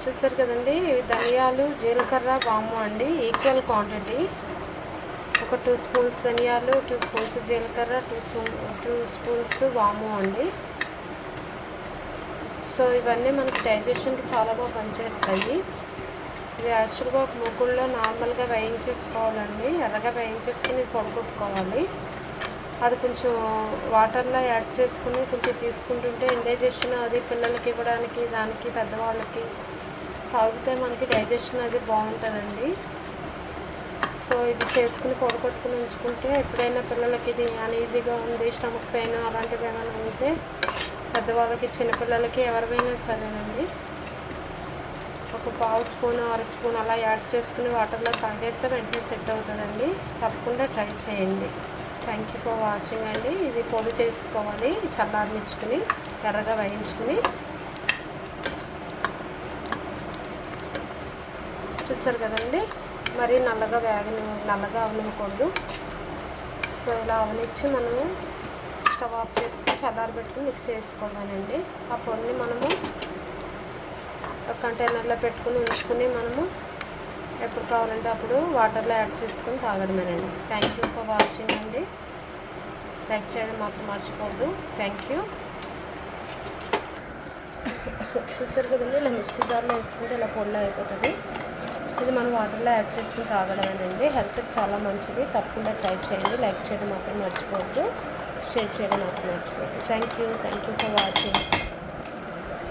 చూసారు కదండి, ధనియాలు, జీలకర్ర, వాము అండి, ఈక్వల్ క్వాంటిటీ. ఒక 2 స్పూన్స్ ధనియాలు, 2 స్పూన్స్ జీలకర్ర, 2 స్పూన్స్ వాము అండి. సో ఇవన్నీ మనకి డైజెషన్కి చాలా బాగా పనిచేస్తాయి. ఇది యాక్చువల్గా ఒక మూకుల్లో నార్మల్గా వేయించేసుకోవాలండి, ఎర్రగా వేయించేసుకుని పొడగొట్టుకోవాలి. అది కొంచెం వాటర్లో యాడ్ చేసుకుని కొంచెం తీసుకుంటుంటే ఇండైజెషన్ అది పిల్లలకి ఇవ్వడానికి, దానికి పెద్దవాళ్ళకి తాగితే మనకి డైజెషన్ అది బాగుంటుందండి. సో ఇది చేసుకుని పొడగొట్టుకుని ఉంచుకుంటే ఎప్పుడైనా పిల్లలకి ఇది అన్ఈజీగా ఉంది, స్టమక్ పెయిన్ అలాంటివి ఏమైనా ఉంటే పెద్దవాళ్ళకి, చిన్నపిల్లలకి ఎవరివైనా సరేనండి, ఒక 1/2 స్పూన్ 1/2 స్పూన్ అలా యాడ్ చేసుకుని వాటర్లో తాగేస్తే వెంటనే సెట్ అవుతుందండి. తప్పకుండా ట్రై చేయండి. థ్యాంక్ యూ ఫర్ వాచింగ్ అండి. ఇది పొడి చేసుకోవాలి, చల్లారించుకుని ఎర్రగా వేయించుకుని. చూస్తారు కదండి, మరి నల్లగా అవనివ్వకూడదు. సో ఇలా అవనిచ్చి మనము స్టవ్ ఆఫ్ చేసుకుని చల్లారబెట్టుకుని మిక్స్ చేసుకోవాలండి. ఆ పొడిని మనము కంటైనర్లో పెట్టుకుని ఉంచుకుని మనము ఎప్పుడు కావాలంటే అప్పుడు వాటర్లో యాడ్ చేసుకుని తాగడమేనండి. థ్యాంక్ యూ ఫర్ వాచింగ్ అండి. లైక్ చేయడం మాత్రం మర్చిపోవద్దు. Thank you. చూసారు కదండి, ఇలా మిక్సీ జార్లో వేసుకుంటే ఇలా పొడిలో అయిపోతుంది. ఇది మనం వాటర్లో యాడ్ చేసుకుని తాగడమేనండి. హెల్త్కి చాలా మంచిది. తప్పకుండా ట్రై చేయండి. లైక్ చేయడం మాత్రం మర్చిపోవద్దు, షేర్ చేయడం మాత్రం మర్చిపోవద్దు. Thank you for watching.